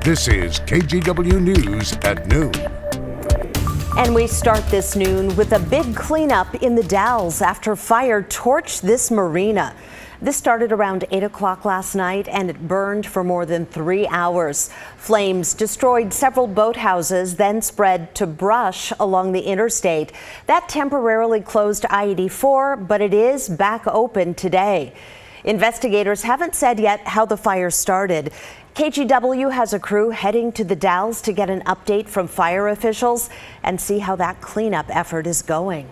This is KGW News at noon. And we start this noon with a big cleanup in the Dalles after fire torched this marina. This started around 8 o'clock last night and it burned for more than 3 hours. Flames destroyed several boathouses, then spread to brush along the interstate. That temporarily closed I-84, but it is back open today. Investigators haven't said yet how the fire started. KGW has a crew heading to the Dalles to get an update from fire officials and see how that cleanup effort is going.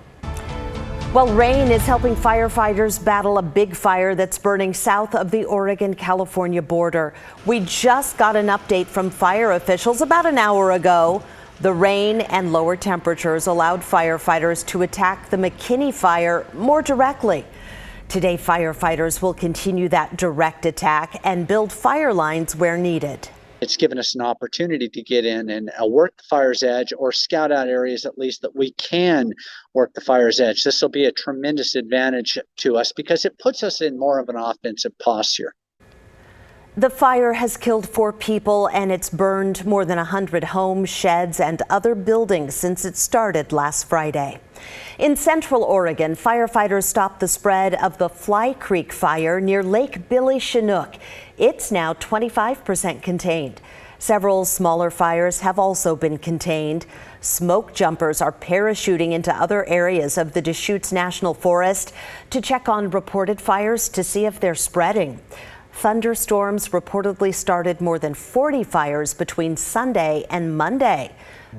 Well, rain is helping firefighters battle a big fire that's burning south of the Oregon-California border. We just got an update from fire officials about an hour ago. The rain and lower temperatures allowed firefighters to attack the McKinney fire more directly. Today, firefighters will continue that direct attack and build fire lines where needed. It's given us an opportunity to get in and work the fire's edge, or scout out areas at least that we can work the fire's edge. This will be a tremendous advantage to us because it puts us in more of an offensive posture. The fire has killed 4 people and it's burned more than 100 homes, sheds, and other buildings since it started last Friday. In Central Oregon, firefighters stopped the spread of the Fly Creek fire near Lake Billy Chinook. It's now 25% contained. Several smaller fires have also been contained. Smoke jumpers are parachuting into other areas of the Deschutes National Forest to check on reported fires to see if they're spreading. Thunderstorms reportedly started more than 40 fires between Sunday and Monday.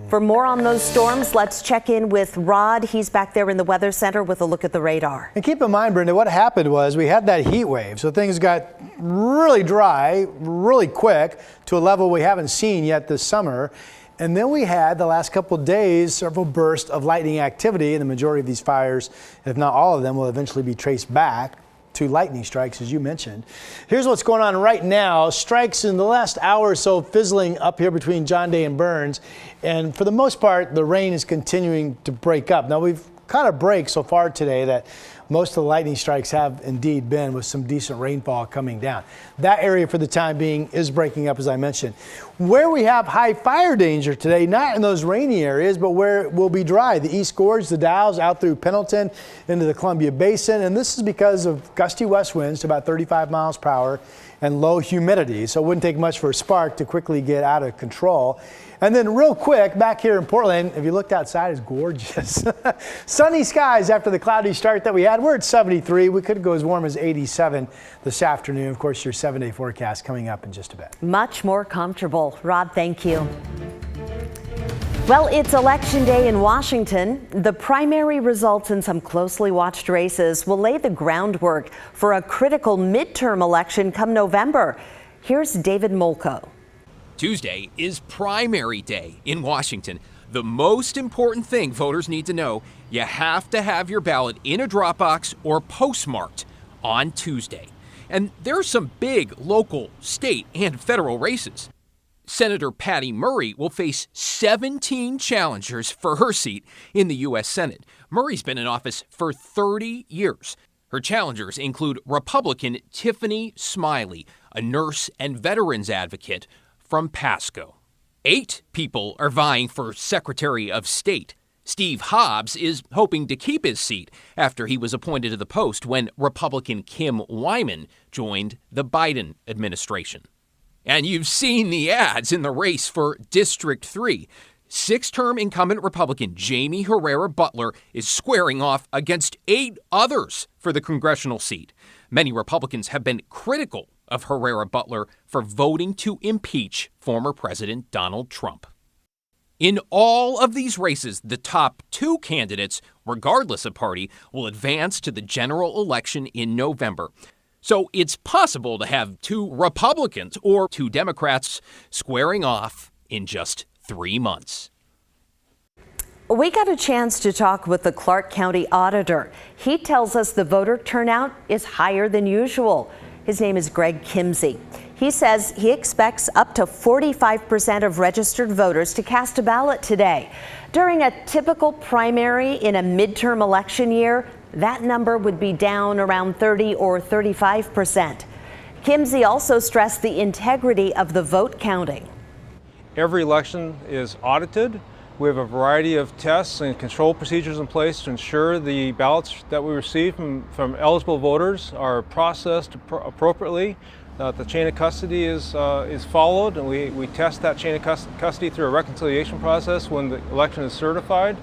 For more on those storms, let's check in with Rod. He's back there in the Weather Center with a look at the radar. And keep in mind, Brenda, what happened was we had that heat wave, so things got really dry, really quick, to a level we haven't seen yet this summer. And then we had the last couple of days several bursts of lightning activity, and the majority of these fires, if not all of them, will eventually be traced back to lightning strikes, as you mentioned. Here's what's going on right now. Strikes in the last hour or so fizzling up here between John Day and Burns. And for the most part, the rain is continuing to break up. Now, we've caught a break so far today that most of the lightning strikes have indeed been with some decent rainfall coming down. That area for the time being is breaking up, as I mentioned. Where we have high fire danger today, not in those rainy areas, but where it will be dry. The East Gorge, the Dalles, out through Pendleton into the Columbia Basin. And this is because of gusty west winds to about 35 miles per hour and low humidity. So it wouldn't take much for a spark to quickly get out of control. And then real quick, back here in Portland, if you looked outside, it's gorgeous. Sunny skies after the cloudy start that we had. We're at 73. We could go as warm as 87 this afternoon. Of course, your 7-day forecast coming up in just a bit. Much more comfortable. Rod, thank you. Well, it's Election Day in Washington. The primary results in some closely watched races will lay the groundwork for a critical midterm election come November. Here's David Molko. Tuesday is primary day in Washington. The most important thing voters need to know, you have to have your ballot in a drop box or postmarked on Tuesday. And there are some big local, state, and federal races. Senator Patty Murray will face 17 challengers for her seat in the U.S. Senate. Murray's been in office for 30 years. Her challengers include Republican Tiffany Smiley, a nurse and veterans advocate from Pasco. 8 people are vying for Secretary of State. Steve Hobbs is hoping to keep his seat after he was appointed to the post when Republican Kim Wyman joined the Biden administration. And you've seen the ads in the race for District 3. 6-term incumbent Republican Jamie Herrera Butler is squaring off against 8 others for the congressional seat. Many Republicans have been critical of Herrera Butler for voting to impeach former President Donald Trump. In all of these races, the top 2 candidates, regardless of party, will advance to the general election in November. So it's possible to have 2 Republicans or 2 Democrats squaring off in just 3 months. We got a chance to talk with the Clark County auditor. He tells us the voter turnout is higher than usual. His name is Greg Kimsey. He says he expects up to 45% of registered voters to cast a ballot today. During a typical primary in a midterm election year, that number would be down around 30 or 35%. Kimsey also stressed the integrity of the vote counting. Every election is audited. We have a variety of tests and control procedures in place to ensure the ballots that we receive from eligible voters are processed appropriately, that the chain of custody is followed, and we test that chain of custody through a reconciliation process when the election is certified.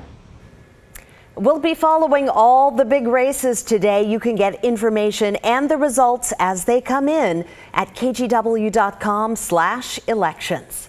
We'll be following all the big races today. You can get information and the results as they come in at kgw.com/elections.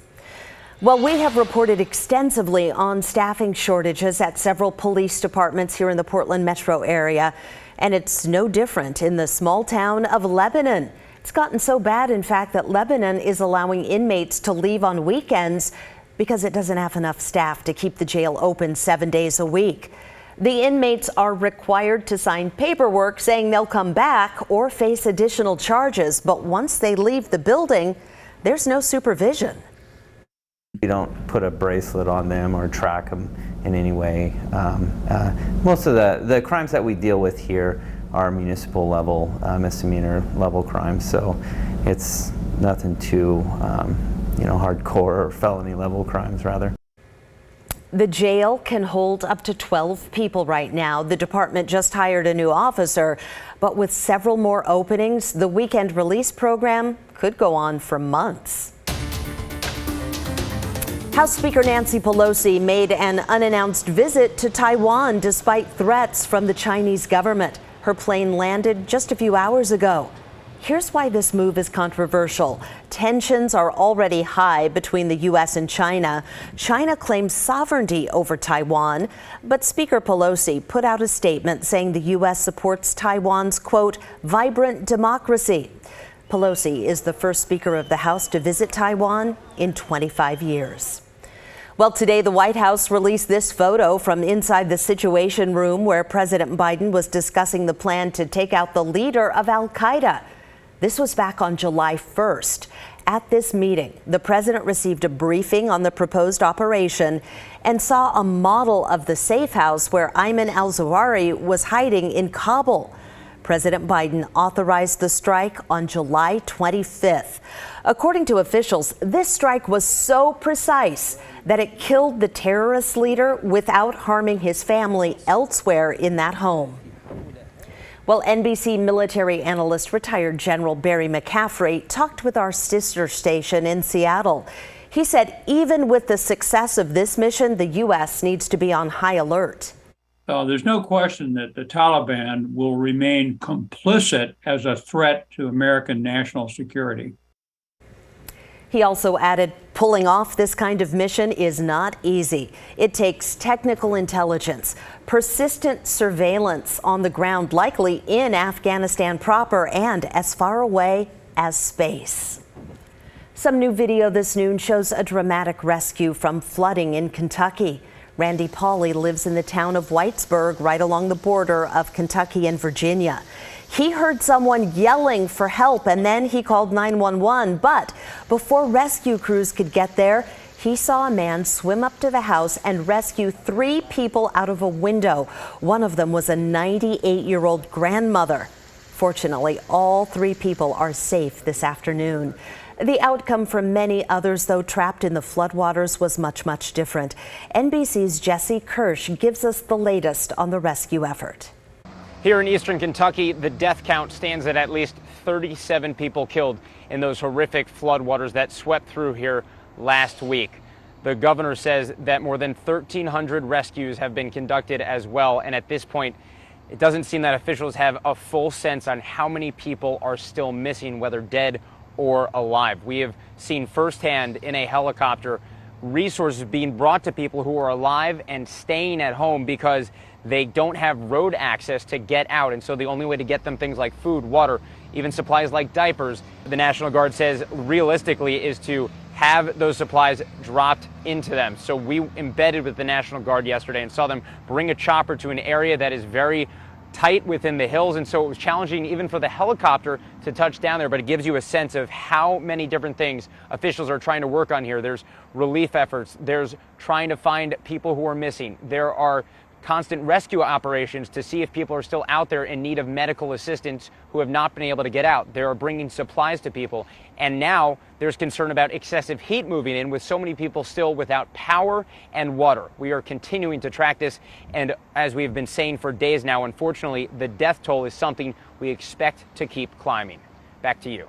Well, we have reported extensively on staffing shortages at several police departments here in the Portland metro area, and it's no different in the small town of Lebanon. It's gotten so bad, in fact, that Lebanon is allowing inmates to leave on weekends because it doesn't have enough staff to keep the jail open 7 days a week. The inmates are required to sign paperwork saying they'll come back or face additional charges, but once they leave the building, there's no supervision. We don't put a bracelet on them or track them in any way. Most of the crimes that we deal with here are municipal level, misdemeanor level crimes, so it's nothing too hardcore or felony level crimes rather. The jail can hold up to 12 people right now. The department just hired a new officer, but with several more openings, the weekend release program could go on for months. House Speaker Nancy Pelosi made an unannounced visit to Taiwan despite threats from the Chinese government. Her plane landed just a few hours ago. Here's why this move is controversial. Tensions are already high between the U.S. and China. China claims sovereignty over Taiwan, but Speaker Pelosi put out a statement saying the U.S. supports Taiwan's, quote, vibrant democracy. Pelosi is the first Speaker of the House to visit Taiwan in 25 years. Well, today the White House released this photo from inside the Situation Room where President Biden was discussing the plan to take out the leader of al-Qaeda. This was back on July 1st. At this meeting, the president received a briefing on the proposed operation and saw a model of the safe house where Ayman al-Zawahiri was hiding in Kabul. President Biden authorized the strike on July 25th. According to officials, this strike was so precise that it killed the terrorist leader without harming his family elsewhere in that home. Well, NBC military analyst retired General Barry McCaffrey talked with our sister station in Seattle. He said even with the success of this mission, the U.S. needs to be on high alert. There's no question that the Taliban will remain complicit as a threat to American national security. He also added, pulling off this kind of mission is not easy. It takes technical intelligence, persistent surveillance on the ground, likely in Afghanistan proper and as far away as space. Some new video this noon shows a dramatic rescue from flooding in Kentucky. Randy Pauley lives in the town of Whitesburg, right along the border of Kentucky and Virginia. He heard someone yelling for help and then he called 911. But before rescue crews could get there, he saw a man swim up to the house and rescue 3 people out of a window. One of them was a 98-year-old grandmother. Fortunately, all 3 people are safe this afternoon. The outcome for many others, though trapped in the floodwaters, was much, much different. NBC's Jesse Kirsch gives us the latest on the rescue effort. Here in eastern Kentucky, the death count stands at least 37 people killed in those horrific floodwaters that swept through here last week. The governor says that more than 1,300 rescues have been conducted as well, and at this point, it doesn't seem that officials have a full sense on how many people are still missing, whether dead or alive. We have seen firsthand in a helicopter resources being brought to people who are alive and staying at home because they don't have road access to get out. And so the only way to get them things like food, water, even supplies like diapers, the National Guard says realistically is to have those supplies dropped into them. So we embedded with the National Guard yesterday and saw them bring a chopper to an area that is very tight within the hills, and so it was challenging even for the helicopter to touch down there, but it gives you a sense of how many different things officials are trying to work on here. There's relief efforts, there's trying to find people who are missing, there are constant rescue operations to see if people are still out there in need of medical assistance who have not been able to get out. They are bringing supplies to people. And now there's concern about excessive heat moving in with so many people still without power and water. We are continuing to track this. And as we've been saying for days now, unfortunately, the death toll is something we expect to keep climbing. Back to you.